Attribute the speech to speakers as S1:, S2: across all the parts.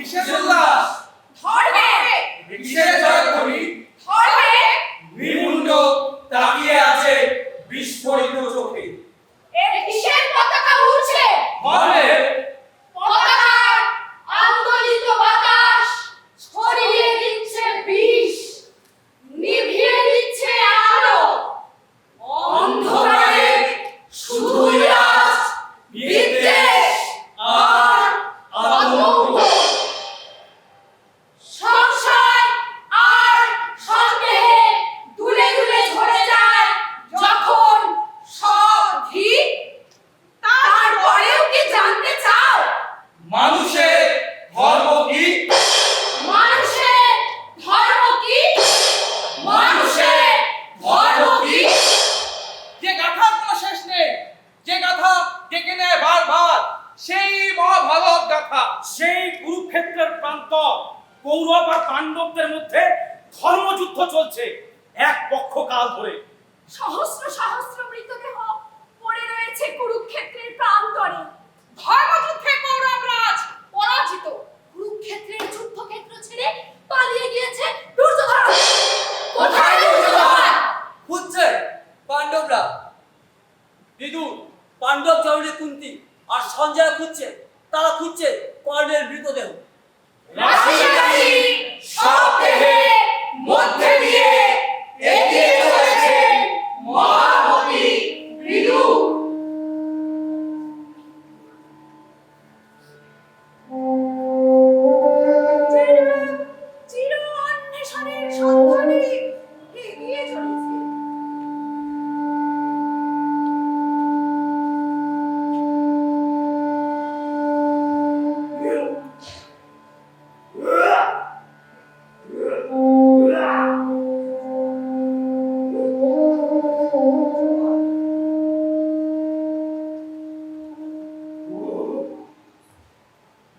S1: কিসের উল্লাস?
S2: ধর্মে।
S1: কিসের জয়ধ্বনি?
S2: ধর্মে।
S1: নির্মুণ্ড তাকিয়ে আছে বিস্ফোরিত চোখে।
S2: এ কিসের পতাকা উড়ছে?
S1: ধর্মের।
S2: পতাকার আন্দোলিত বাতাস ছড়িয়ে দিচ্ছে বিষ, নিভিয়ে দিচ্ছে আলো। অন্ধকারে শুধুই আজ বিদ্বেষ আর আতঙ্ক, সংশয় আর সন্দেহে দুলে দুলে ঝরে যায় যখন সব ঠিক। তারপরেও কি জানতে চাও
S1: মানুষের ধর্ম কি?
S2: মানুষের ধর্ম কি? মানুষের ধর্ম কি?
S1: যে গাথার কোনো শেষ নেই, যে গাথা ডেকে নেয় বারবার, সেই মহাভারত গাথা। সেই কুরুক্ষেত্রের প্রান্ত, কৌরব আর পাণ্ডবদের মধ্যে ধর্মযুদ্ধ চলছে এক পক্ষকাল ধরে।
S2: সহস্র সহস্র মৃতদেহ পড়ে রয়েছে কুরুক্ষেত্রের প্রান্তরে। ধর্মযুদ্ধে কৌরবরাজ পরাজিত। কুরুক্ষেত্রের যুদ্ধক্ষেত্র ছেড়ে পালিয়ে গিয়েছে দুর্যোধন। কোথায় দুর্যোধন?
S3: খুঁজছে পাণ্ডবরা। বিদুর, পাণ্ডব জননী কুন্তি আর সঞ্জয় খুঁজছে, তারা খুঁজছে কর্ণের মৃতদেহ।
S2: রাশি রাশি সব দেহে মধ্যে দিয়ে এগিয়ে চলেছে মহামতি বিদুর। চির অন্বেষণের সন্ধানে এগিয়ে চলেছে।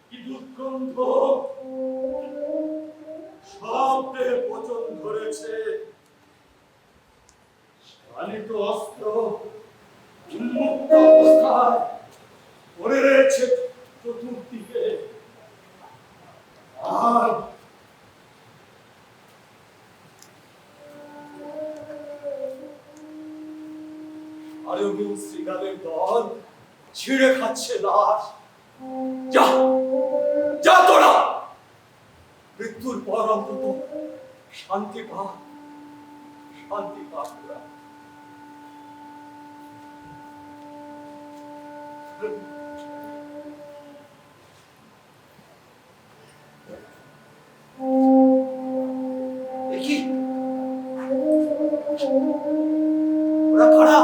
S1: কি দুর্গন্ধ! সব দেহে পচন ধরেছে। চালিত অস্ত্র উন্মুক্ত অবস্থায় পড়ে রয়েছে চতুর্দিকে। আর আরবীয় শৃগালের দল ছিঁড়ে খাচ্ছে লাশ। যা যা তোরা, মৃত্যুর পর অন্তত শান্তি পা, শান্তি পা তোরা। দেখি ওরা কারা?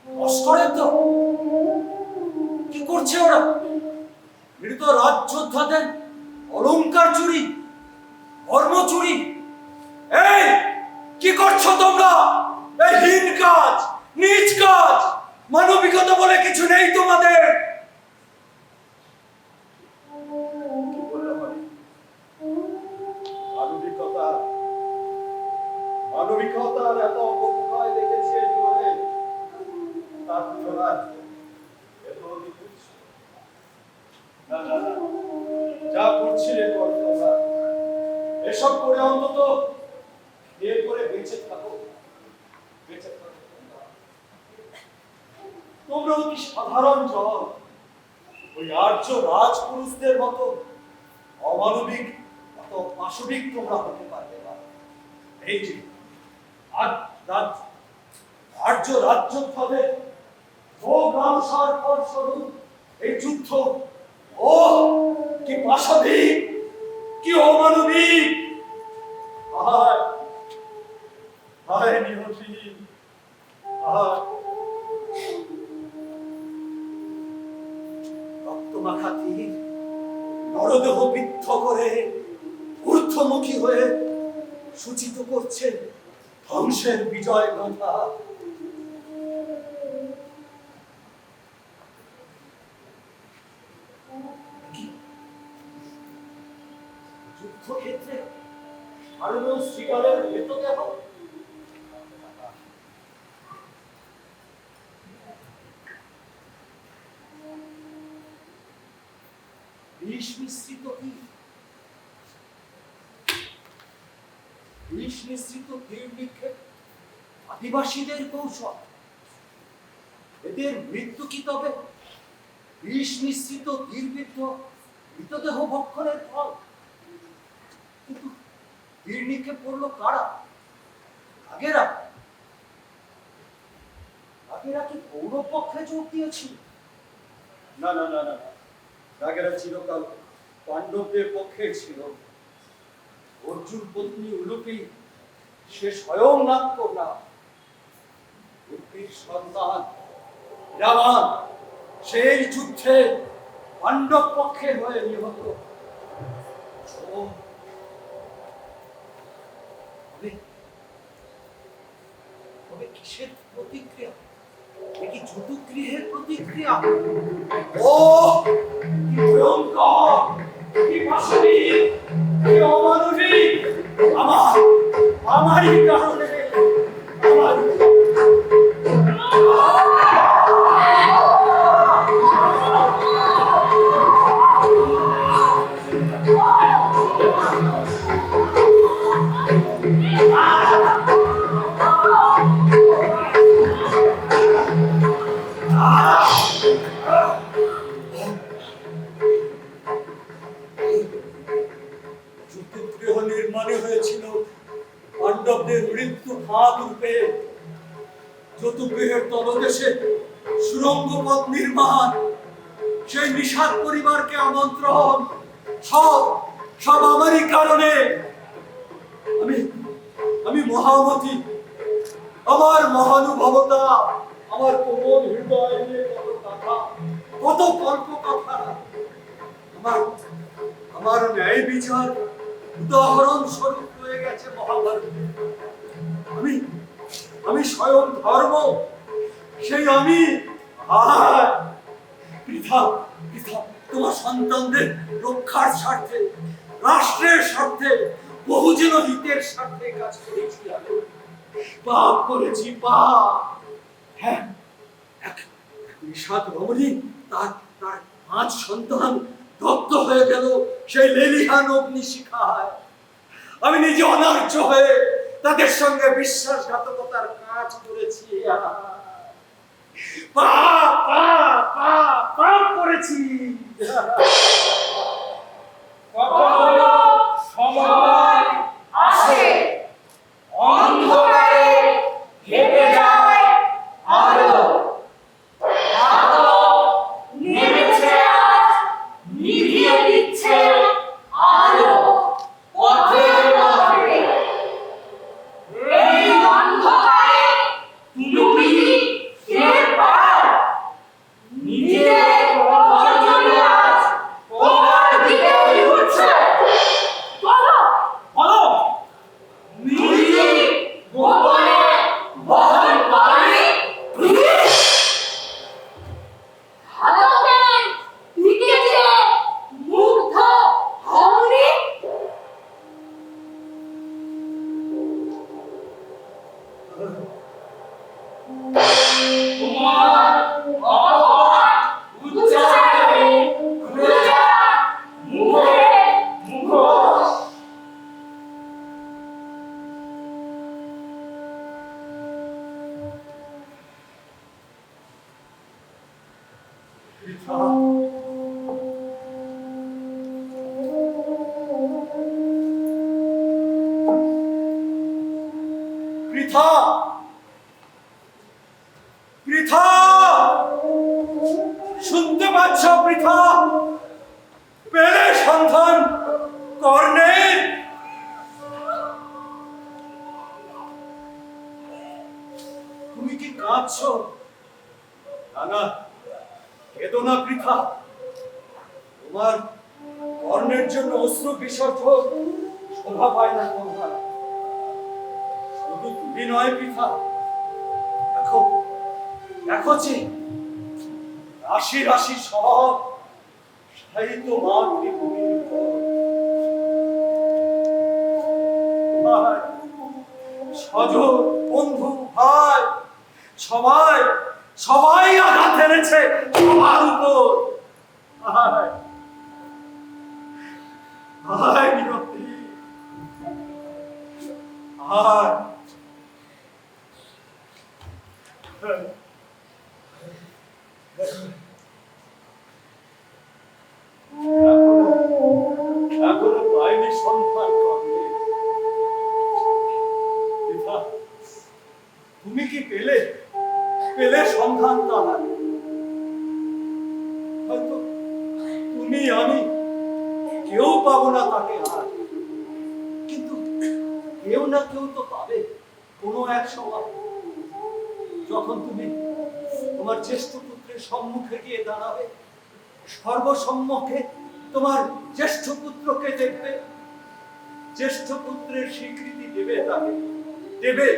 S1: লস্করের তো কি করছে ওরা? মৃত রাজযোদ্ধাদের অলংকার চুরি, ধর্ম চুরি। এই কি করছো তোমরা? এই হীন কাজ, নীচ কাজ, মানবিকতা বলে কিছু নেই তোমাদের। কি বললাম আমি? মানবিকতা, মানবিকতার এত অপপ্রকার দেখেছি এই জীবনে, তার তুলনায় এত অধিক কিছু। না না না, যা করছিলে করো তোমরা। এসব করে অন্তত বিয়ে করে বেঁচে থাকো, বেঁচে থাকো। তোমরা অতি সাধারণ জন, ওই আর্য রাজপুরুষদের মতো অমানবিক, অত পাশবিক তোমরা হতে পারবে না। এই যে আর্য রাজ্যোদ্ধাদের ভোগ্রাম সার স্বরূপ এই যুদ্ধ, ও কি পাশবিক, কি অমানবিক! আয় আয় নিহতি, আয়। রক্তমাখা তীর নরদেহ বিদ্ধ করে ঊর্ধ্বমুখী হয়ে সূচিত করছে ধ্বংসের বিজয় গাথা। যুদ্ধক্ষেত্রে আরবীয় শৃগালের মৃতদেহ, নিঃসৃত কি? বিষ নিঃসৃত তীর নিক্ষেপ আদিবাসীদের কৌশল। এদের মৃত্যু কি তবে বিষ নিঃসৃত তীরবিদ্ধ মৃতদেহ ভক্ষণের ফল? কিন্তু তীর নিক্ষেপ করলো কারা? আগেরা কি কৌরব পক্ষে যোগ দিয়েছিল? না না না না, রাগেরা চিরকাল পাণ্ডবদের পক্ষে ছিল। অর্জুন পত্নী উলুপি সে স্বয়ং নাম করলা। উলুপির সন্তান রাবণ সেই যুদ্ধে পাণ্ডব পক্ষে হয়ে নিহত। তবে কিসের প্রতিক্রিয়া? কি যুদ্ধগৃহের প্রতিক্রিয়া? ও কি ভয়ঙ্কর, কি পাশবিক, কি অমানবিক! আমারই কারণে আমার যুদ্ধগৃহ নির্মাণে হয়েছিল পাণ্ডবদের মৃত্যু ফাঁদ রূপে। যতুগৃহের তলদেশে সুড়ঙ্গ পথ নির্মাণ, সেই নিষাদ পরিবারকে আমন্ত্রণ, সব সব আমারই কারণে। আমি মহামতি, আমার মহানুভবতা, আমার কোমল হৃদয় নিয়ে কত কথা, কত কল্প কথা। আমার ন্যায় বিচার উদাহরণ স্বরূপ হয়ে গেছে মহাভারতে। আমি স্বয়ং ধর্ম, সেই আমি। পৃথা পৃথা তোমার সন্তানদের রক্ষার স্বার্থে, রাষ্ট্রের স্বার্থে, বহুজন হিতের স্বার্থে কাজ করেছি। আমি পাপ করেছি, পাপ। হ্যাঁ, এক নিষাদ রমণী তার 5 সন্তান দগ্ধ হয়ে গেল সেই লেলিহান অগ্নিশিখায়। আমি নিজে অনার্য হয়ে তাদের সঙ্গে বিশ্বাসঘাতকতার কাজ করেছি। পাপ পাপ পাপ পাপ করেছি।
S2: কখনো সময় আসে, অন্ধকারে হেঁটে যায় আলো। আলো নেমেছে আজ, নিভিয়ে দিচ্ছে আলো পথে পথে। এই অন্ধকারে তুমি টের পাও নিজের অর্জনে আজ তোমার দিকেই উঠছে। বলো
S1: বলো,
S2: নিজে গোপনে বহন করে হাতকের দিকে যে মুগ্ধ হওনি। তোমার অকপট উচ্চারণে ঘুরে যায় মুখে মুখোশ।
S1: পৃথা পৃথা পৃথা, শুনতে পাচ্ছ পৃথা? পেলে সন্ধান কর্ণের? তুমি কি কাঁদছো? না না, কেঁদো না পৃথা। তোমার কর্ণের জন্য অশ্রু বিসর্জন শোভা পায় না। তোমার শুধু তুমি নয় পৃথা, দেখো দেখো যে রাশি রাশি সব সাহিত্য মাতৃভূমির স্বজন বন্ধু ভাই সবাই সবাই আঘাত এনেছে সবার উপর। আয় নিয়তি, আয়। এখনো পাইনি সন্ধান করবে। পিতা, তুমি কি পেলে পেলে সন্ধান তাহার? হয়তো তুমি আমি কেউ পাবো না তাকে আর, কিন্তু কেউ না কেউ তো পাবে কোনো এক সময়, যখন তুমি তোমার জ্যেষ্ঠ পুত্রের সম্মুখে গিয়ে দাঁড়াবে, সর্বসম্মুখে তোমার জ্যেষ্ঠ পুত্রকে দেখবে, জ্যেষ্ঠ পুত্রের স্বীকৃতি দেবে, তাকে দেবে।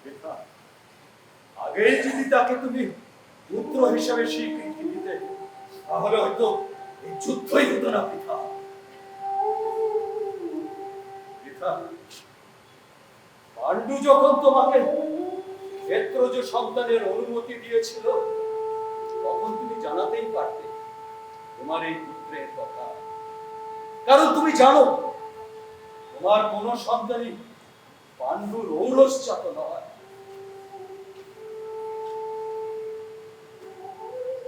S1: পিতা, আগে যদি তাকে তুমি পুত্র হিসাবে স্বীকৃতি দিতে, তাহলে হয়তো এই যুদ্ধই হতো না। পিতা, পিতা, পাণ্ডু যখন তোমাকে ক্ষেত্রজ সন্তানের অনুমতি দিয়েছিল, তখন তুমি জানাতেই পারতে তোমার এই পুত্রের কথা, কারণ তুমি জানো তোমার কোন সন্তানই পাণ্ডুর ঔরসজাত নয়।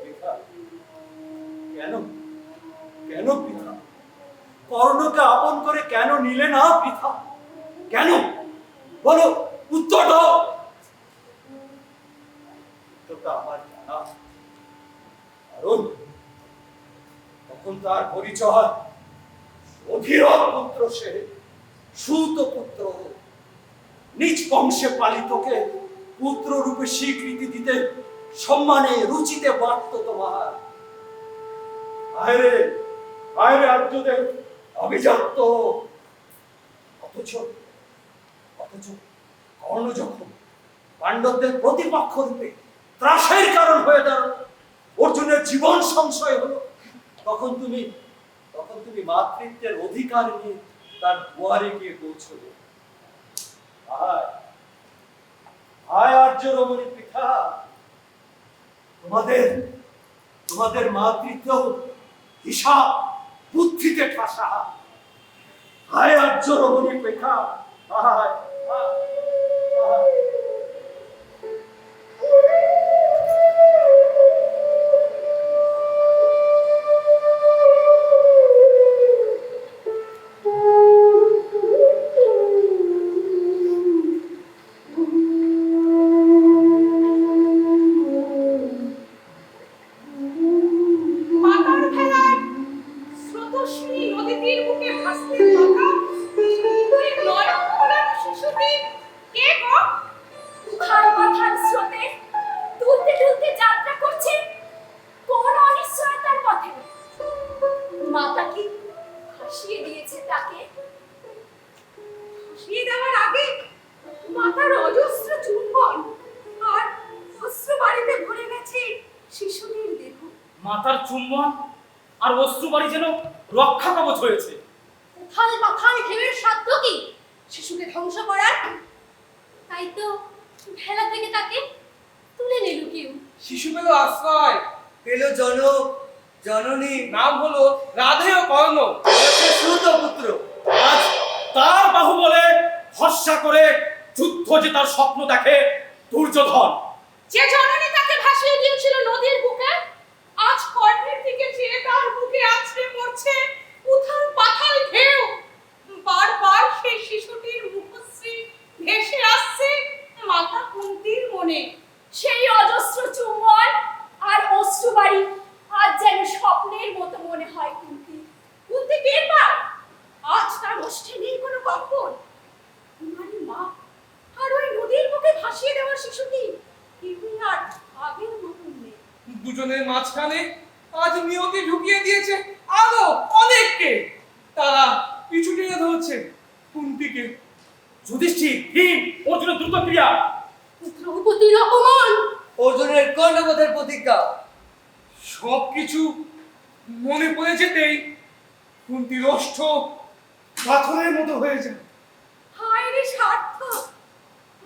S1: পিতা, কেন কেন পিতা কর্ণকে আপন করে কেন নিলে না? পিতা, কেন বলো, উত্তর দাও। উত্তরটা আমার জানা, কারণ তখন তার পরিচয় অধীরথ পুত্র, সে সুত পুত্র, নিজ বংশে পালিতকে পুত্র রূপে স্বীকৃতি দিতে সম্মানে রুচিতে বাড়ত তোমার। আয়রে আয়রে আর্যদের অভিজাত্য। অথচ অথচ কর্ণ যখন পাণ্ডবদের প্রতিপক্ষ রূপে ত্রাসের কারণ হয়ে দাঁড়ালো, অর্জুনের জীবন সংশয় হলো, তখন তুমি মাতৃত্বের অধিকার নিয়ে তার দুয়ারে গিয়ে পৌঁছলে। আয় আয় আর্য রমণী পিতা, তোমাদের মাতৃত্ব হিসাব বুদ্ধিতে ঠাসা। আয় আর্য রমণী পিতা, আয় আয় আয়।
S2: মাতার ভেলায় স্রোতস্বিনী নদী তীর বুকে ভাসতে থাকা ওই নয়ন ফোলানো শিশুটি কে গো?
S4: উথাল পাথাল স্রোতে দুলতে দুলতে যাত্রা করছে কোন অনিশ্চয়তার পথে। মাতা কি ভাসিয়ে দিয়েছে তাকে?
S2: ভাসিয়ে দেওয়ার আগে মাতার অজস্র চুম্বন আর অশ্রু বাড়িতে ভরে গেছে শিশুটির দেহ।
S5: মাথার চুম্বন আর অশ্রু বাড়ি যেন রক্ষা কবচ হয়েছে।
S4: উথাল পাথাল ঢেউয়ের সাধ্য কি শিশুকে ধ্বংস করার? তাই তো ভেলা থেকে তাকে তুলে নিল কেউ।
S5: শিশু পেল আশ্রয়,
S3: পেল জননী,
S5: নাম হলো রাধেয় কর্ণ।
S3: সুত পুত্র।
S5: আজ তার বাহুবলে ভরসা করে যুদ্ধ যে তার স্বপ্ন দেখে দুর্যোধন।
S2: যে জননী তাকে ভাসিয়ে দিয়েছিল নদীর বুকে, আজ কর্ণের দিকে চেয়ে তার বুকে আছড়ে পড়ছে উথাল পাথাল ঢেউ। বারবার সেই শিশুটির মুখশ্রী ভেসে আসছে মাতা কুন্তির মনে।
S4: সেই অজস্র চুম্বন আর অশ্রুবাড়ি আজ যেন স্বপ্নের মতো মনে হয় কুন্তি।
S2: কুন্তি টের পায় আজ তার ওষ্ঠে নেই কোনো কম্পন। কুমারী মা আর ওই নদীর বুকে ভাসিয়ে দেওয়া শিশুটি কেউই আর আগের মতন নেই।
S5: দুজনের মাঝখানে আজ নিয়তি ঢুকিয়ে দিয়েছে আরো অনেককে। তারা পিছু টেনে ধরছে কুন্তিকে। যুধিষ্ঠির, ভীম, অর্জুনের দ্রুত ক্রিয়া।
S4: দ্রৌপদীর অপমান,
S3: অর্জুনের কর্ণপথের প্রতিজ্ঞা,
S5: সবকিছু মনে পড়ে যেতেই কুন্তির ওষ্ঠ পাথরের মতো হয়ে যায়।
S2: হায় রে স্বার্থ,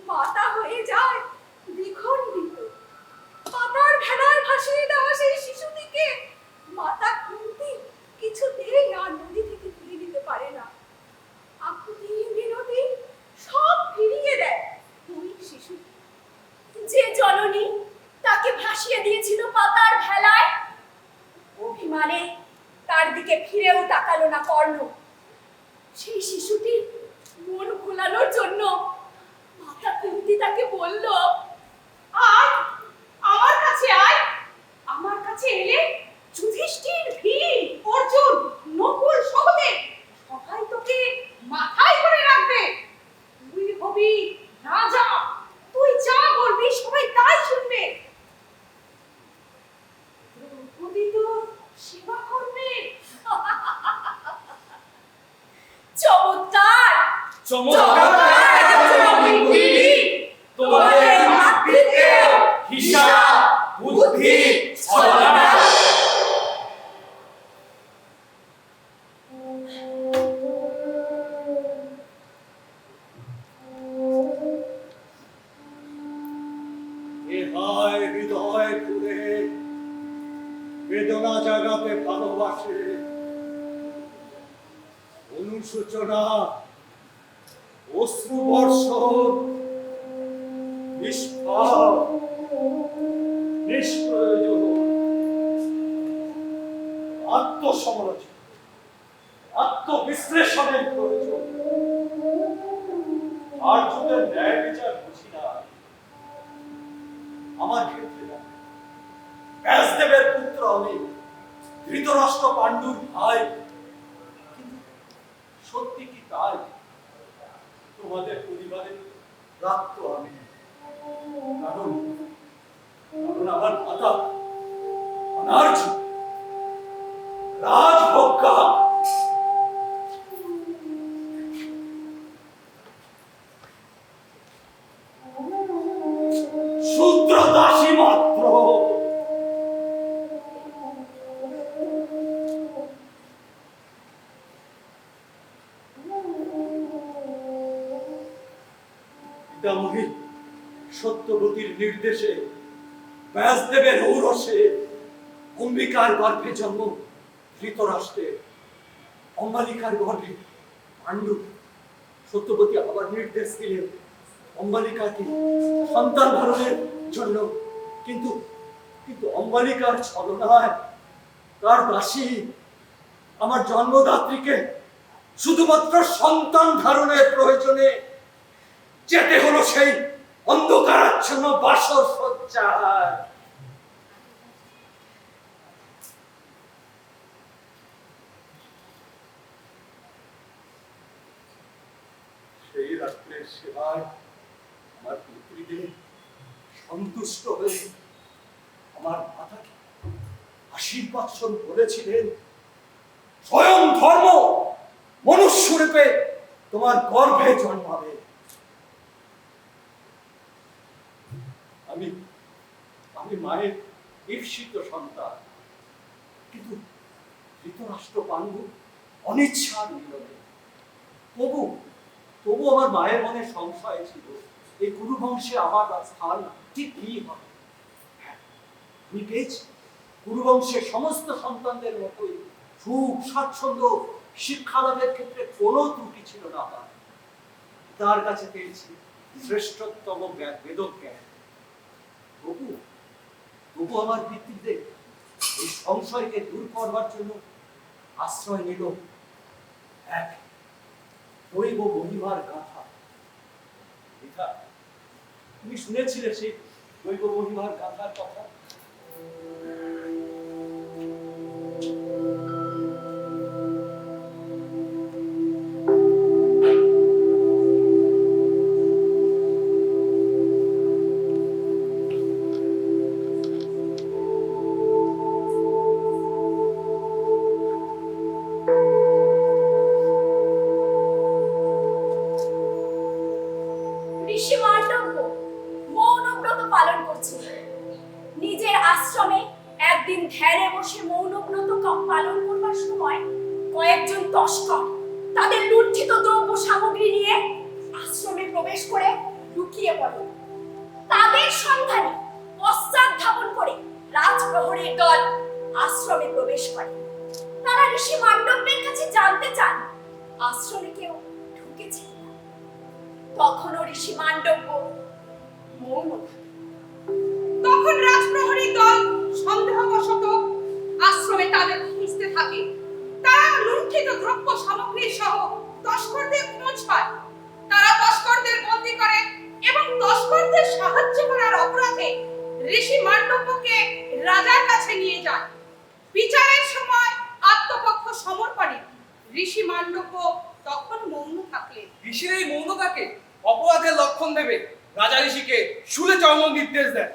S2: মাতা হয়ে যায় দ্বিখণ্ডিত। মাতার ভেলায় ভাসিয়ে দেওয়া সেই শিশুটিকে মাতা কুন্তি কিছুতেই আর নদী থেকে তুলে নিতে পারে না। আকুতি মিনতি সব ফিরিয়ে দেয় ওই শিশু।
S4: যে জননী তাকে ভাসিয়ে দিয়েছিল পাতার ভেলায়, অভিমানে তার দিকে ফিরেও তাকালো না কর্ণ। সেই শিশুটির মন ভোলানোর জন্য মাতা কুন্তি তাকে বলল,
S2: আয় আমার কাছে আয়, আমার কাছে এলে যুধিষ্ঠির, ভীম, অর্জুন, নকুল, সহদেব সবাই তোকে মাথায় করে রাখবে। তুই হবি রাজা, তুই যা বলবি সবাই তাই শুনবে। দ্রৌপদী তো সেবা করবে।
S4: চমৎকার
S5: তোমাদের মাতৃত্বের হিসাব বুদ্ধি ছলনা।
S1: এ হয় হৃদয় খুলে বেদনা জাগাতে ভালোবাসে, অনুশোচনা, অশ্রু বর্ষণ, নিষ্পাপ, নিষ্প্রয়োজন, আত্মসমালোচনা, আত্মবিশ্লেষণের প্রয়োজন। আর যদি ন্যায় বিচার বুঝি না, আমার ক্ষেত্রে না, ব্যাসদেবের পুত্র আমি, ধৃতরাষ্ট্র পাণ্ডুর ভাই। কিন্তু সত্যি কি তাই? তোমাদের পরিবারে রাখত আমি, কারণ আমার মাতা অনার্য রাজভোগ্যা। শূদ্র দাসী মাত্র। পিতামহী সত্যবতীর নির্দেশে ব্যাসদেবের ঔরসে অম্বিকার গর্ভে জন্ম ধৃতরাষ্ট্রের, অম্বালিকার গর্ভে পাণ্ডু। সত্যবতী আবার নির্দেশ দিলেন অম্বালিকাকে সন্তান ধারণের জন্য, কিন্তু কিন্তু অম্বালিকার ছলনায় তার দাসী আমার জন্মদাত্রীকে শুধুমাত্র সন্তান ধারণের প্রয়োজনে যেতে হলো সেই অন্ধকারাচ্ছন্ন বাসর সজ্জায়। সেই রাত্রের সেবায় আমার পুত্রীদের সন্তুষ্ট হয়ে আমার মাতাকে আশীর্বাদ স্বরূপ বলেছিলেন, স্বয়ং ধর্ম মনুষ্যরূপে তোমার গর্ভে জন্মাবে। আমি আমি মায়ের ঈপ্সিত সন্তান, কিন্তু ধৃতরাষ্ট্র পাণ্ডু অনিচ্ছার নিরবে। তবু আমার মায়ের মনে সংশয় ছিল, এই কুরু বংশে আমার স্থান ঠিক কি হবে। হ্যাঁ, আমি পেয়েছি কুরু বংশের সমস্ত সন্তানদের মতোই সুখ, স্বাচ্ছন্দ্য, শিক্ষা লাভের ক্ষেত্রে কোনো ত্রুটি ছিল না আমার। তার কাছে পেয়েছি শ্রেষ্ঠতম জ্ঞান, বেদজ্ঞান। তবু আমার পিতৃদের এই সংশয়কে দূর করবার জন্য আশ্রয় নিল এক দৈব মহিমার গাথা। তুমি শুনেছিলে সেই দৈব মহিমার গাথার কথা?
S4: ঋষি মান্ডব্য মৌনব্রত পালন করছিল। নিজের আশ্রমে একদিন ধ্যানে বসে মৌনব্রত পালন করবার সময় কয়েকজন তস্কর তাদের লুণ্ঠিত দ্রব্য সামগ্রী নিয়ে আশ্রমে প্রবেশ করে লুকিয়ে পড়ে। তাদের সন্ধানে পশ্চাৎ ধাবন করে রাজপ্রহরীর দল আশ্রমে প্রবেশ করে। তারা ঋষি মান্ডব্যের কাছে আশ্রমে কেউ ঢুকেছে কিনা। তখনও ঋষি মান্ডব্য মৌন থাকে।
S2: তখন রাজপ্রহরী দল সন্দেহবশত আশ্রমে তাদের খুঁজতে থাকে। তারা লুণ্ঠিত দ্রব্য সামগ্রী সহ তস্করদের খোঁজ পায়। তারা তস্করদের বন্দী করে এবং তস্করদের সাহায্য করার অপরাধে ঋষি মান্ডব্যকে রাজার কাছে নিয়ে যায়। বিচারের সময় আত্মপক্ষ সমর্পণে ঋষি মান্ডব্য তখন মৌন থাকলেন।
S5: ঋষির এই মৌনতাকে অপরাধের লক্ষণ ভেবে রাজা ঋষিকে শুলে চড়ানোর নির্দেশ দেন।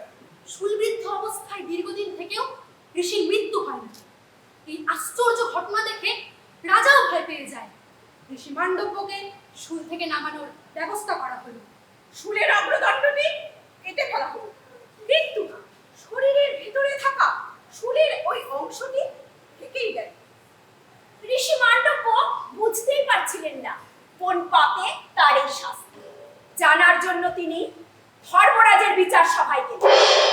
S6: শুলবৃদ্ধ অবস্থায় দীর্ঘদিন থেকেও ঋষির মৃত্যু হয় না। এই আশ্চর্য ঘটনা দেখে রাজাও ভয় পেয়ে যায়। ঋষি মান্ডব্যকে শুল থেকে নামানোর ব্যবস্থা করা হলো।
S2: শুলের অগ্রদণ্ডটি কেটে ফেলা হলো, কিন্তু শরীরের ভিতরে থাকা শুলের ওই অংশটি থেকেই গেল।
S4: ঋষি মান্ডব্য বুঝতেই পারছিলেন না কোন পাপে তার এই শাস্তি। জানার জন্য তিনি ধর্মরাজের বিচার সভায় গেলেন।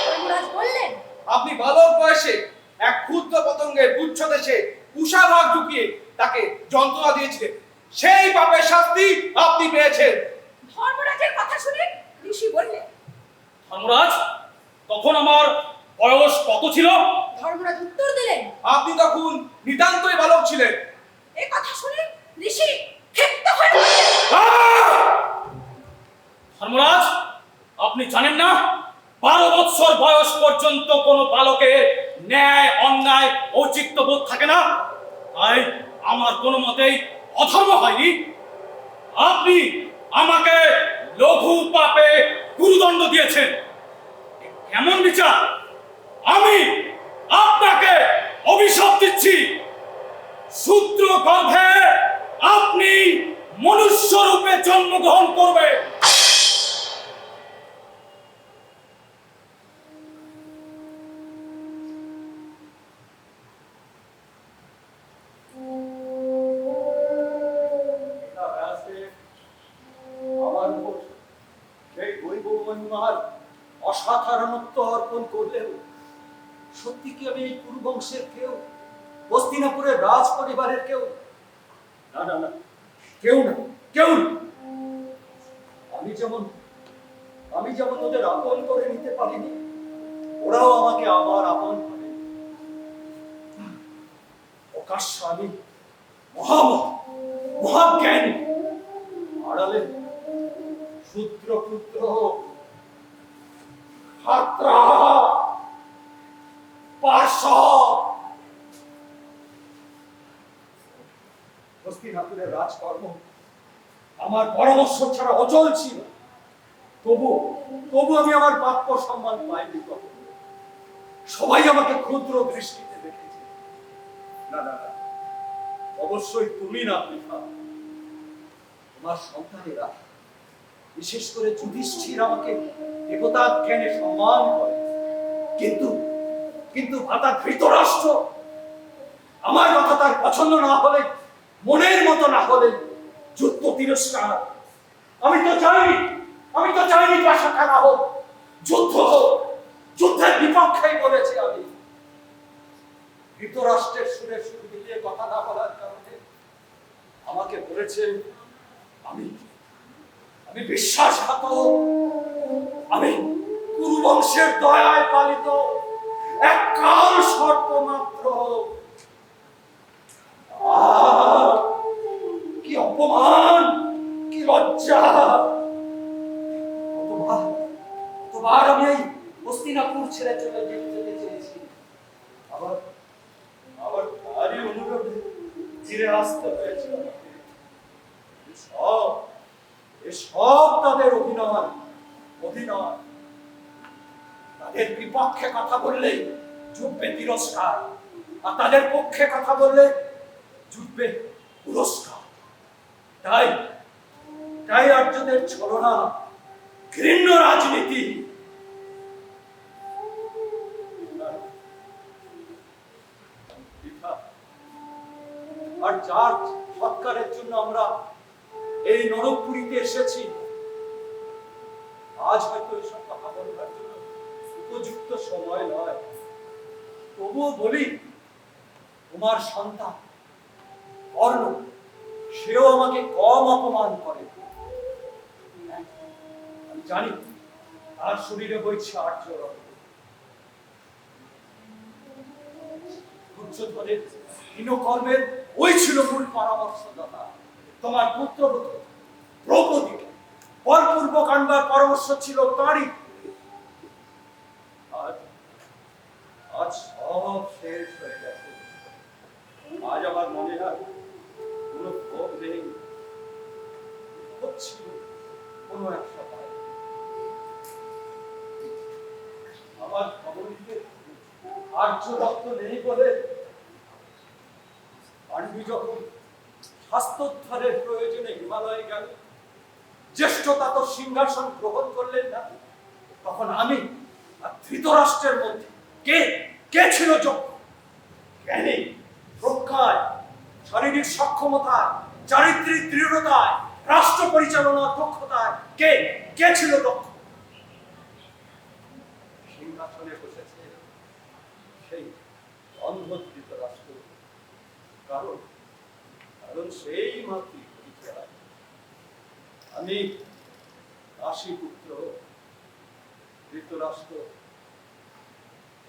S6: ধর্মরাজ বললেন,
S5: আপনি বালক বয়সে এক ক্ষুদ্র পতঙ্গের গুচ্ছ দেশে উষাভাগ ঢুকিয়ে তাকে যন্ত্রণা দিয়েছিলেন। সেই পাপের শাস্তি আপনি পেয়েছেন।
S2: ধর্মরাজের কথা শুনে ঋষি বললেন,
S5: ধর্মরাজ, তখন আমার বয়স কত ছিল?
S6: ধর্মরাজ উত্তর দিলেন,
S5: আপনি তখন নিতান্তই বালক ছিলেন।
S2: এ কথা শুনে ঋষি ক্ষিপ্ত হয়ে বললেন,
S5: ধর্মরাজ, আপনি জানেন না 12 বৎসর বয়স পর্যন্ত কোনো বালকের ন্যায় অন্যায় ঔচিত্য বোধ থাকে না। তাই আমার কোনো মতেই অধর্ম হয়নি। আপনি আমাকে লঘু পাপে গুরুদণ্ড দিয়েছেন। এ কেমন বিচার? আমি আপনাকে অভিশাপ দিচ্ছি। শূদ্র গর্ভে আপনি মনুষ্য রূপে জন্মগ্রহণ করবেন।
S1: এটা ব্যাসদেব আমার উপর সেই দৈব মহিমার অসাধারণত্ব অর্পণ করলেও সত্যি কি আমি এই কুরুবংশের কেউ, হস্তিনাপুরের রাজ পরিবারের কেউ? না না না, কেউ না, কেউ না। আমি যেমন ওদের আপন করে নিতে পারিনি, ওরাও আমাকে আবার আপন করে। প্রকাশ্য আমি মহাজ্ঞানী, আড়ালে শূদ্র পুত্র ছাত্রা হস্তিনাপুরের রাজকর্ম আমার পরামর্শ ছাড়া অচল ছিল। তবু আমি আমার প্রাপ্য সম্মান পাইনি। তখন সবাই আমাকে ক্ষুদ্র দৃষ্টিতে দেখেছে। না না না, অবশ্যই তুমি না পৃথা, তোমার সন্তানেরা, বিশেষ করে যুধিষ্ঠির আমাকে দেবতা জ্ঞানে সম্মান করে। কিন্তু ভাতা ধৃতরাষ্ট্র আমার কথা তার পছন্দ না হলে, মনের মতো না হলে যুদ্ধ তিরস্কার। আমি তো চাইনি ভাষা খেলা হোক, যুদ্ধ হোক। যুদ্ধের বিপক্ষেই বলেছি আমি। ধৃতরাষ্ট্রের সুরে সুর মিলিয়ে কথা না বলার কারণে আমাকে বলেছে আমি বিশ্বাসঘাতক, আমি কুরুবংশের দয়ায় পালিত এক কাল সর্প মাত্র। কি অপমান, কি লজ্জা! কতবার আমি এই হস্তিনাপুর ছেড়ে চলে যেতে চেয়েছি, আবার তারই অনুরোধে ফিরে আসতে হয়েছে আমাকে। এসব তাদের অভিনয়। তাদের বিপক্ষে কথা বললেই জুটবে তিরস্কার, আর তাদের পক্ষে কথা বললে জুটবে পুরস্কার। তাই আর্যদের ছলনা, ঘৃণ্য রাজনীতি। আর যার সৎকারের জন্য আমরা এই নরকপুরীতে এসেছি, আজ হয়তো এসব কথা বলবার জন্য উপযুক্ত সময় নয়। তবুও বলি, তোমার সন্তান কর্ণ সেও আমাকে কম অপমান করে। আমি জানি তার শরীরে বইছে আর্য রক্ত। দুর্যোধনের হীনকর্মের ওই ছিল মূল পরামর্শদাতা। তোমার পুত্রবধূ দ্রৌপদীকে বলপূর্বক আনবার পরামর্শ ছিল তারই। আজ আজ সব শেষ হয়ে গেছে। আজ আমার মনে হয় কোনো ক্ষোভ নেই, হচ্ছিল কোনো এক সভায়। আমার খবর দিতে আর্য রক্ত নেই বলে পাণ্ডু যখন স্বাস্থ্যোদ্ধারের প্রয়োজনে হিমালয়ে গেল, জ্যেষ্ঠতা তো সিংহাসন গ্রহণ করলেন না, তখন আমি আর ধৃতরাষ্ট্রের মধ্যে কে কে ছিল যোগ্য? জ্ঞানী, প্রজ্ঞায়, শারীরিক সক্ষমতায়, চারিত্রিক দৃঢ়তায়, রাষ্ট্র পরিচালনার দক্ষতায় কে কে ছিল দক্ষ? সিংহাসনে বসেছে সেই অন্ধ ধৃতরাষ্ট্র। কারণ কারণ সেই মাতৃ পরিচয়। আমি কাশীপুত্র ধৃতরাষ্ট্র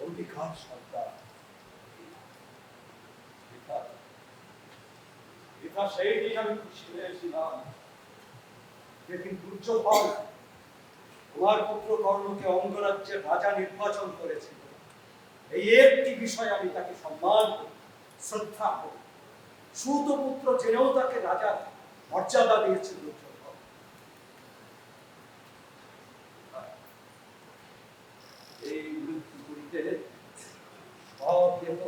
S1: অধিকার সন্তান। পিতা সেই দিন আমি খুশি হয়েছিলাম যেদিন দুর্যোধন তোমার পুত্র কর্ণকে অঙ্গরাজ্যের রাজা নির্বাচন করেছিল। এই একটি বিষয় আমি তাকে সম্মান করি, শ্রদ্ধা করি। সুতপুত্র জেনেও তাকে রাজার মর্যাদা দিয়েছে দুর্যোধন। এই মৃত্যু করিতে সব দেহ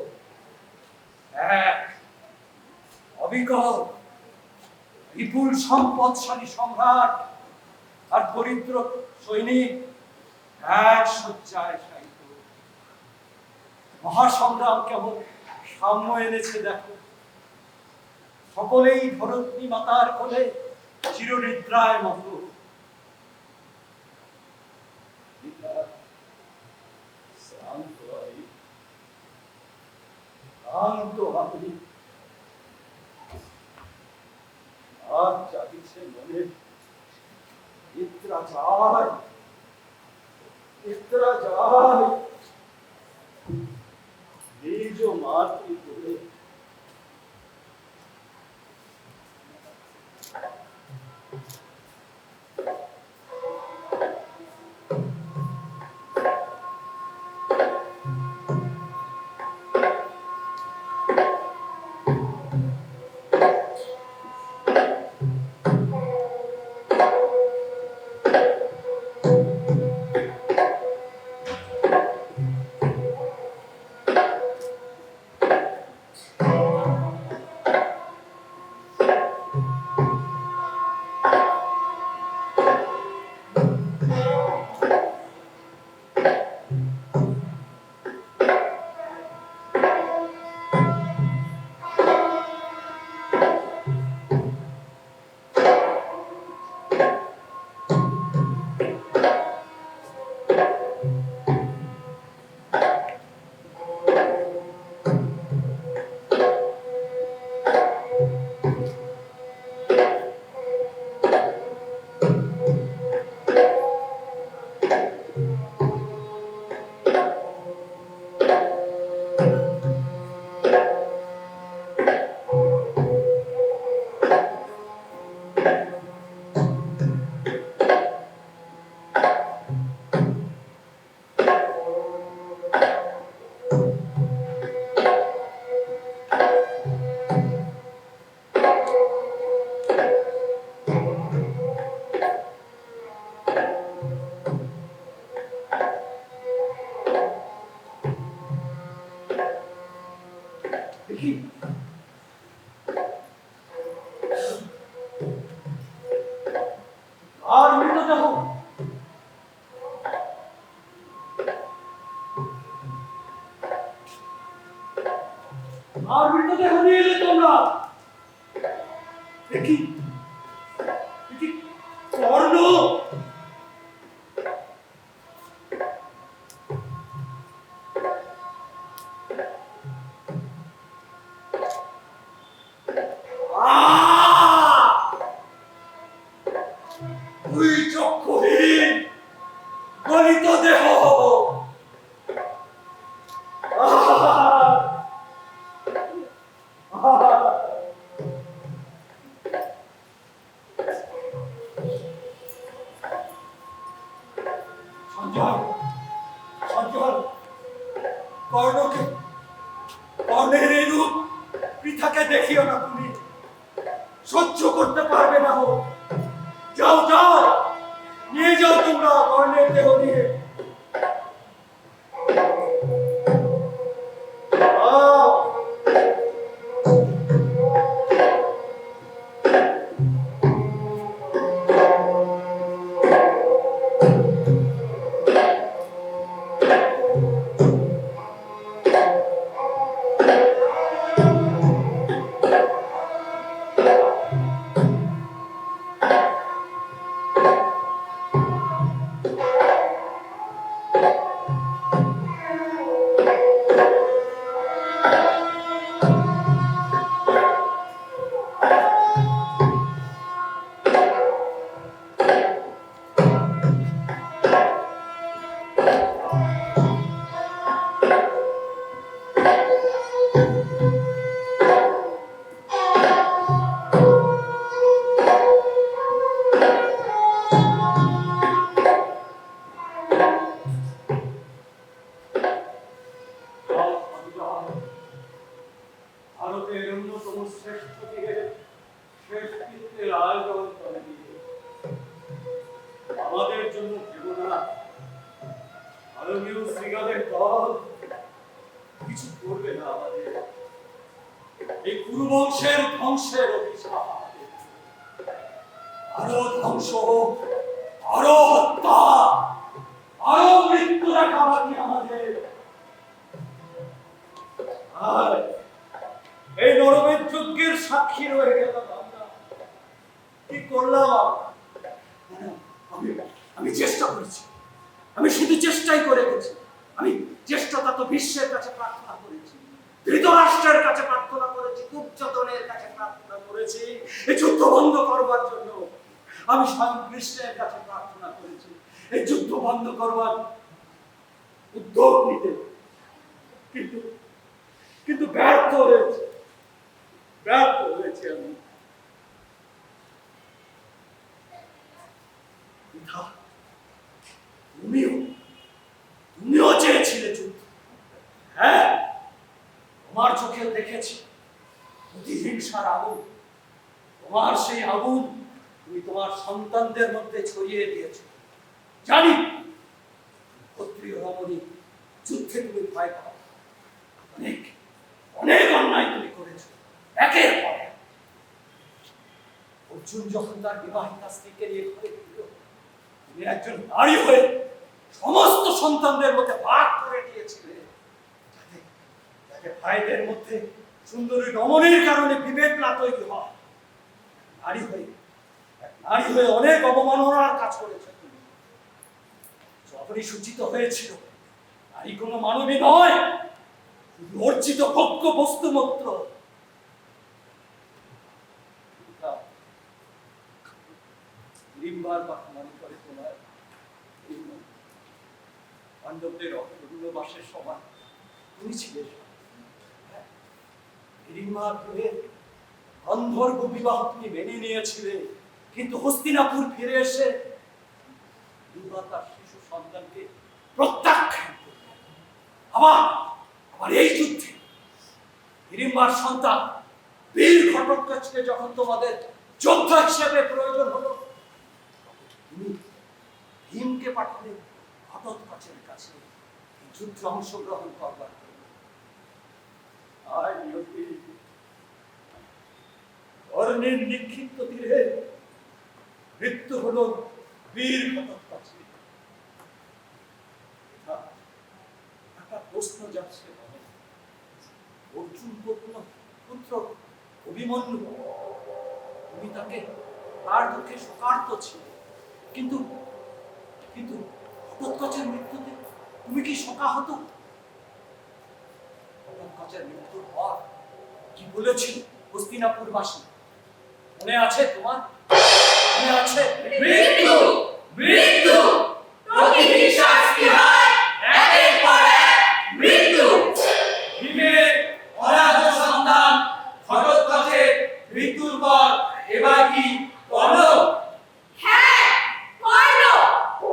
S1: এক অবিকল বিপুল সম্পদশালী সম্রাট আর দরিদ্র সৈনিক এক শয্যায় শায়িত। মহাসংগ্রাম কেমন সাম্য এনেছে দেখো। সকলেই ধরত্রী মাতার কোলে চিরনিদ্রায় মত। শান্ত আমি, শান্ত আমি। আর জাগিছে মনে নিদ্রা যায়, নিদ্রা যায় নিজ মাতৃ কোলে। দেখি আর মৃতদেহ, আর মৃতদেহ নিয়ে এলে তোমরা। দেখি দেখি কর্ণ, আহ পারবে না হোক। যাও যাও, নিয়ে যাও তোমরা কর্ণের দেহ নিয়ে। যাও। ভারতের অন্যতম শ্রেষ্ঠ দিকে শেষ কৃত্যের আয়োজন করে দিয়ে আমাদের জন্য ভেব না। মাননীয় শ্রীগাদের দল কিছু করবে না আমাদের। এই কুরুবংশের ধ্বংসের অভিশাপ। আরো ধ্বংস, আরো হত্যা, আরো মৃত্যু দেখা বাকি আমাদের। আর এই নরমের যজ্ঞের সাক্ষী রয়ে গেলাম আমরা। কি করলাম? আমি চেষ্টা করেছি, আমি শুধু চেষ্টাই করে গেছি। আমি চেষ্টাটা তো বিশ্বের কাছে প্রার্থনা করেছি, ধৃতরাষ্ট্রের কাছে প্রার্থনা করেছি, দুর্যোধনের কাছে প্রার্থনা করেছি এই যুদ্ধ বন্ধ করবার জন্য। আমি স্বয়ং কৃষ্ণের কাছে প্রার্থনা করেছি এই যুদ্ধ বন্ধ করবার উদ্যোগ নিতে, কিন্তু কিন্তু ব্যর্থ হয়েছে, ব্যর্থ হয়েছে আমি। তুমিও চেয়েছিলে যুদ্ধ। হ্যাঁ, তোমার চোখে দেখেছি প্রতিহিংসার আগুন। তোমার সেই আগুন তুমি তোমার সন্তানদের মধ্যে ছড়িয়ে দিয়েছ। জানি ক্ষত্রিয় রমণী, যুদ্ধে তুমি ভয় পাও। অনেক অনেক অন্যায় তুমি করেছো একের পর এক। অর্জুন যখন তার বিবাহিতা স্ত্রীকে নিয়ে ঘরে ফিরল, তুমি একজন নারী হয়ে সমস্ত সন্তানদের মধ্যে ভাগ করে দিয়েছিলে, যাতে ভাইদের মধ্যে সুন্দরী রমণীর কারণে বিভেদ না তৈরি হয়। নারী হয়ে অনেক অবমাননার কাজ করেছে তুমি। যখনই সূচিত হয়েছিল নারী কোনো মানবী নয়, শুধু অর্জিত ভোগ্য বস্তু মাত্র। লিম্বার কথা মনে করে তোমার পাণ্ডবদের অরণ্যবাসের সময় তুমি ছিলে। গন্ধর্ব বিবাহ তুমি মেনে নিয়েছিলে, কিন্তু হস্তিনাপুর ফিরে এসে তার শিশু সন্তানকে প্রত্যাখ্যান করলেন। আবার এই যুদ্ধে হিড়িম্বার সন্তান বীর ঘটোৎকচকে যখন তোমাদের যোদ্ধা হিসেবে প্রয়োজন হলো, তুমি ভীমকে পাঠালে ঘটোৎকচের কাছে যুদ্ধে অংশগ্রহণ করবার জন্য। অরণ্যের নিক্ষিপ্ত তীরে মৃত্যু হলো বীর ঘটোৎকচের। একটা প্রশ্ন যাচ্ছে, অর্জুন পুত্র অভিমন্যু, তুমি তাকে তার দুঃখে শোকার্ত ছিল, কিন্তু কিন্তু ঘটোৎকচের মৃত্যুতে তুমি কি শোকাহত? ঘটোৎকচের মৃত্যুর পর কি বলেছিল হস্তিনাপুরবাসী মনে আছে তোমার? মনে আছে?
S2: মৃত্যু মৃত্যু প্রতিহিংসার স্পৃহায় একের পর এক মৃত্যু।
S5: ভীমের অরাধ্য সন্তান ঘটোৎকচের মৃত্যুর পর এবার কি কর্ণ?
S4: হ্যাঁ, কর্ণ।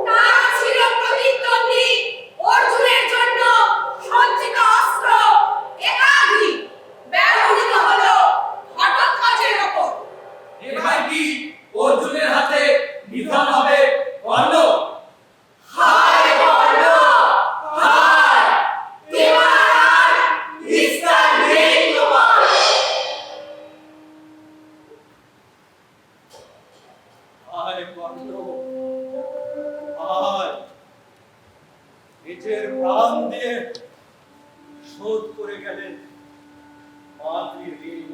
S4: তার ছিল প্রতিদ্বন্দ্বী অর্জুনের জন্য সঞ্চিত অস্ত্র একাধিক ব্যবহৃত হলো ঘটোৎকচের ওপর।
S5: এবার কি
S1: নয় কর্ণ, আয় নিজের প্রাণ দিয়ে শোধ করে গেলেন মাতৃ ঋণ।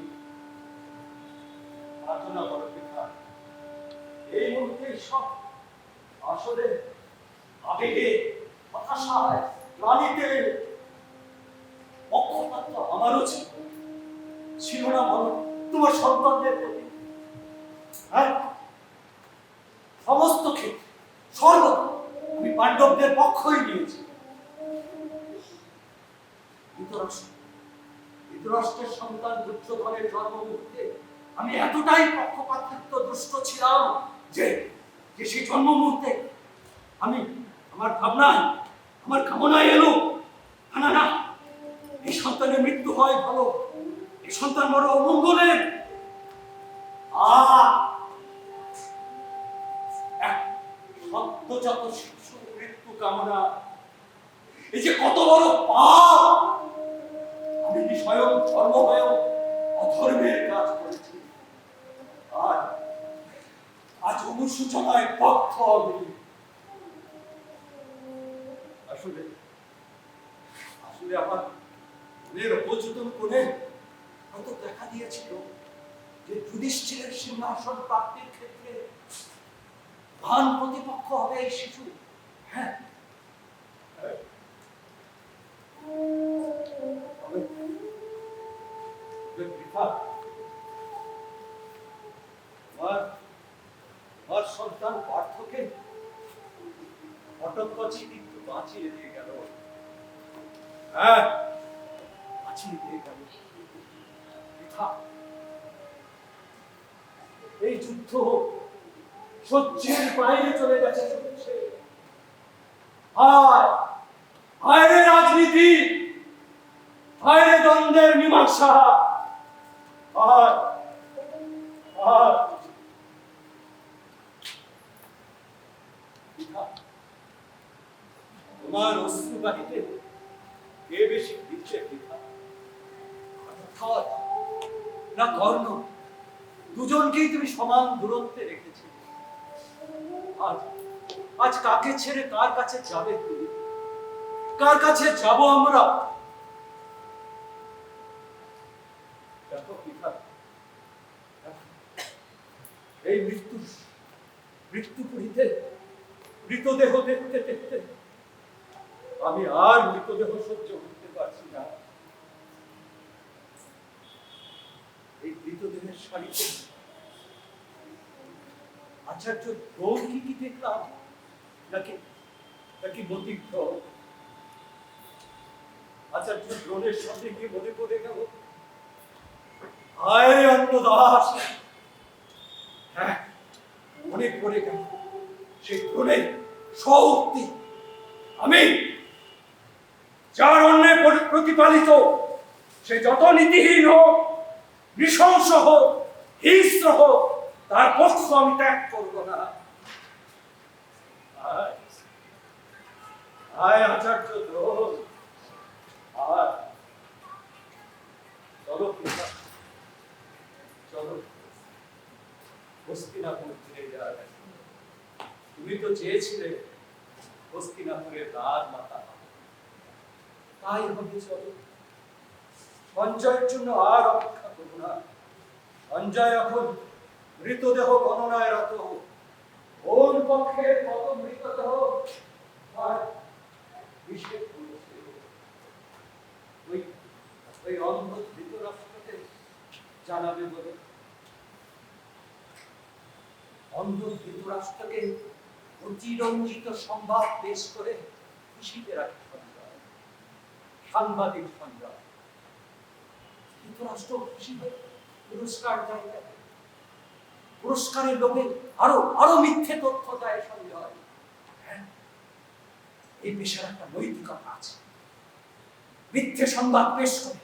S1: প্রার্থনা করো পিতা, এই মুহূর্তে সব আসলে আবেগে, হতাশায়, গ্লানিতে পক্ষপাত তো আমারও ছিল না বলো তোমার সন্তানদের প্রতি? হ্যাঁ, সমস্ত ক্ষেত্রে সর্বদা আমি পাণ্ডবদের পক্ষই নিয়েছি। ধৃতরাষ্ট্রের সন্তান দুর্যোধনের জন্ম মুহূর্তে আমি এতটাই পক্ষপাতিত্ব দুষ্ট ছিলাম যে সেই জন্ম মুহূর্তে আমি আমার ভাবনায়, আমার কামনায় এলো না না, এই সন্তানের মৃত্যু হয় ভালো, এই সন্তান বড় অমঙ্গলের। এক সদ্যজাত শিশু মৃত্যু কামনা, এই যে কত বড় পাপ! আমি স্বয়ং ধর্ম হয়েও অধর্মের কাজ করেছি। আজ অনুশোচনায় পক্ষ আমি। আসলে আসলে আমার মনের অবচেতন করে হয়তো দেখা দিয়েছিল যে যুধিষ্ঠিরের সিংহাসন প্রাপ্তির ক্ষেত্রে প্রধান প্রতিপক্ষ হবে এই শিশু। হ্যাঁ, আমার সন্তান পার্থকে ঘটোৎকচই কিন্তু বাঁচিয়ে দিয়ে গেল। হ্যাঁ, বাঁচিয়ে দিয়ে গেল। এই যুদ্ধ সহ্যের বাইরে চলে গেছে। হায় রাজনীতি, হায় দ্বন্দ্বের মীমাংসা, তোমার অশ্রুবাহিতে কে বেশি দিচ্ছে পিতা? না কর্ণ, দুজনকেই তুমি সমান দূরত্বে রেখেছি। আজ কাকে ছেড়ে কার কাছে যাবে তুমি? কার কাছে যাব আমরা? দেখো পিতা, এই মৃত্যুপুরীতে মৃতদেহ দেখতে দেখতে আমি আর মৃতদেহ সহ্য করতে পারছি না। এই মৃতদেহের শাড়িতে আচার্য দ্রোণ কি দেখলাম, নাকি মতিগ্ধ? আচার্য দ্রোণের সাথে গিয়ে মনে পড়ে গেল, হায় অন্নদাস! হ্যাঁ, মনে পড়ে গেল সেই দ্রোণের স্বউক্তি, আমি যার অন্যে প্রতিপালিত সে যত নীতিহীন হোক, নৃশংস হোক, হিংস্র হোক, তার পক্ষ আমি ত্যাগ করব না। আয় আচার্য দ্রোণ, আয়, চলো পিতা, চলো হস্তিনাপুর ফিরে যাওয়া। তুমি তো চেয়েছিলে হস্তিনাপুরের রাজমাতা, তাই হবে। চলো, সঞ্জয়ের জন্য আর অপেক্ষা করব না। সঞ্জয় এখন মৃতদেহ গণনায় রত। ওর পক্ষে কত মৃতদেহ ওই অন্ধ ধৃতরাষ্ট্রকে জানাবে বলে। অন্ধ ধৃতরাষ্ট্রকে অতিরঞ্জিত সংবাদ পেশ করে খুশিতে রাখে সঞ্জয়, সাংবাদিক সঞ্জয়। ধৃতরাষ্ট্র খুশি হয়ে পুরস্কার দেয়, পুরস্কারের লোভে আরো মিথ্যে তথ্য দেয় সঞ্জয়। এই পেশার একটা নৈতিকতা আছে। মিথ্যে সংবাদ পেশ করে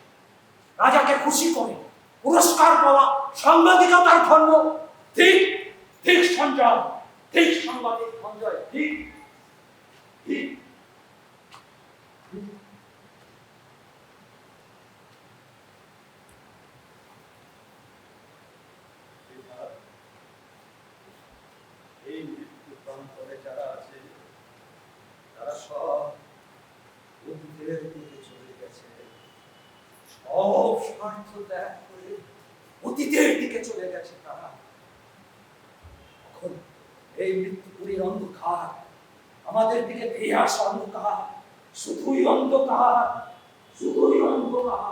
S1: রাজাকে খুশি করে পুরস্কার পাওয়া সাংবাদিকতার ধর্ম। ঠিক ঠিক সঞ্জয়, ঠিক সাংবাদিক সঞ্জয়, ঠিক ঠিক। এই অন্তরে যারা আছে তারা সব অতীতের দিকে চলে গেছে, সব স্বার্থ ত্যাগ করে অতীতের দিকে চলে গেছে তারা। এখন এই মৃত্যুপুরীর অন্ধকার, আমাদের দিকে ধেয়ে আসা অন্ধকার, শুধুই অন্ধকার, শুধুই অন্ধকার।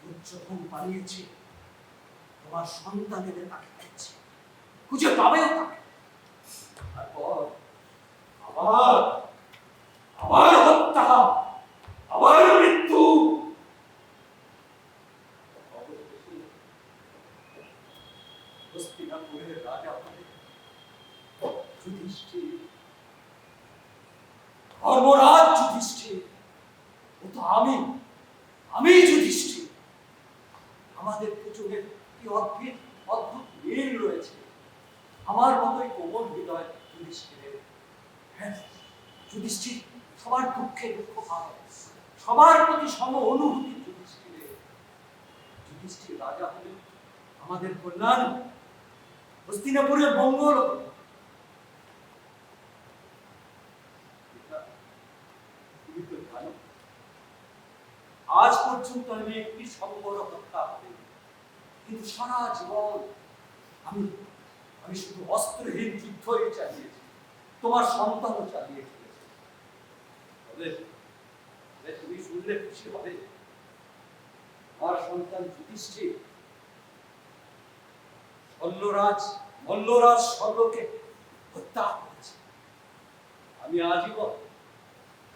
S1: দুর্যোধন পালিয়েছে, তোমার সন্তানের তাকে খুঁজছে, খুঁজে পাবেও তাকে। তারপর আবার আবার হত্যা, আবার মৃত্যু। অবশেষে হস্তিনাপুরের রাজা হলে যুধিষ্ঠির, ধর্মরাজ যুধিষ্ঠির। ও তো আমি যুধিষ্ঠির। আমাদের দুজনের কি অদ্ভুত অদ্ভুত মিল রয়েছে। আমার মতোই কোমল হৃদয় যুধিষ্ঠিরের। হ্যাঁ, যুধিষ্ঠির সবার দুঃখে দুঃখ পায়, সবার প্রতি সম অনুভূতি যুধিষ্ঠিরের। যুধিষ্ঠির রাজা হলে আমাদের কল্যাণ, হস্তিনাপুরের মঙ্গল হবে। তুমি তো জানো, আজ পর্যন্ত আমি একটি সম্পর্ক হত্যা করিনি, কিন্তু সারা জীবন আমি শুধু অস্ত্রহীন যুদ্ধই চালিয়েছি, তোমার সন্তানও চালিয়ে চলেছে। তবে তুমি শুনলে খুশি হবে, আমার সন্তান যুধিষ্ঠির মল্লরাজ শল্যকে হত্যা করেছে। আমি আজীবন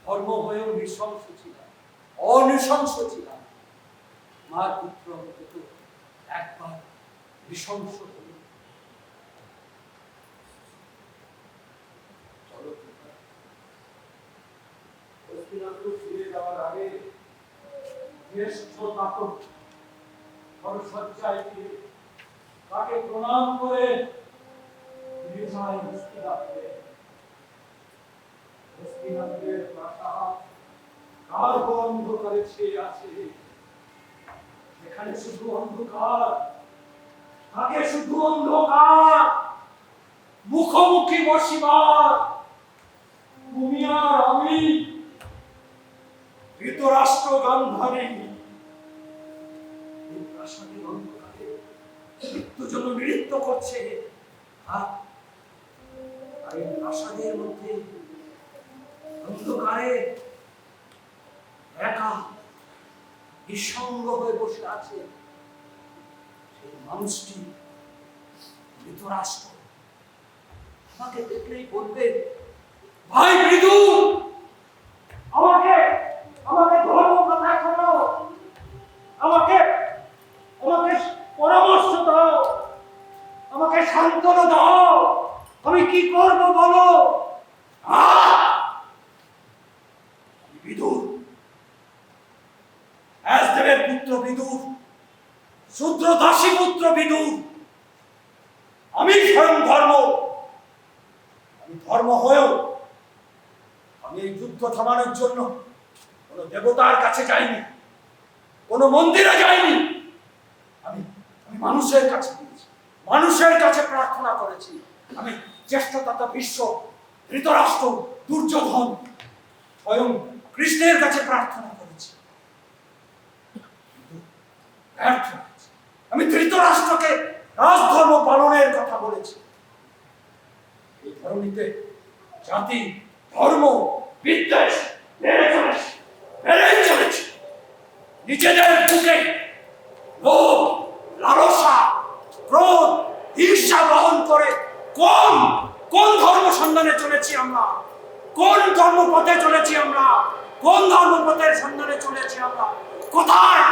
S1: ধর্ম হয়েও নৃশংস ছিলাম, অনৃশংস ছিলাম। আমার পুত্র অন্তত একবার নৃশংস হল। চলো হস্তিনাপুর ফিরে যাওয়ার আগে জ্যেষ্ঠ তাপক খরসজ্জায় গিয়ে তাকে প্রণাম করে ফিরে যায় হস্তিনাপুরে। হস্তিনাপুরের প্রাসাদ কার্য অন্ধকারে ছেয়ে আছে, সেখানে শুধু অন্ধকার, থাকে শুধু অন্ধকার। মুখোমুখি বসিবার তুমি আর আমি, ধৃতরাষ্ট্র গান্ধারী। এই প্রাসাদের অন্ধকারে মৃত্যু যেন নৃত্য করছে, আর এই প্রাসাদের মধ্যে অন্ধকারে একা নিঃসঙ্গ হয়ে বসে আছে সেই মানুষটি ধৃতরাষ্ট্র। আমাকে দেখলেই বলবে, ভাই বিদুর, আমাকে ধর্ম কথা শোনো, আমাকে পরামর্শ দাও, আমাকে সান্ত্বনা দাও, আমি কি করব বলো। বিদুর, ব্যাসদেবের পুত্র বিদুর, শূদ্র দাসী পুত্র বিদুর, আমি স্বয়ং ধর্ম। আমি ধর্ম হয়েও আমি এই যুদ্ধ থামানোর জন্য কোন দেবতার কাছে যাইনি, কোন মন্দিরে যাইনি। আমি মানুষের কাছে গিয়েছি, মানুষের কাছে প্রার্থনা করেছি। আমি জ্যেষ্ঠদাতা ভীষ্ম, ধৃতরাষ্ট্র, দুর্যোধন, স্বয়ং কৃষ্ণের কাছে প্রার্থনা করেছি, ব্যর্থ হয়েছি। আমি ধৃতরাষ্ট্রকে রাজধর্ম পালনের কথা বলেছি। এই ধরনীতে জাতি, ধর্ম, বিদ্বেষ বেড়েই চলেছে। নিজেদের বুকে লোভ, লালসা, ক্রোধ, ঈর্ষা বহন করে কোন ধর্ম সন্ধানে চলেছি আমরা, কোন ধর্মপথে চলেছি আমরা, কোন ধর্মপথের সন্ধানে চলেছি আমরা, কোথায়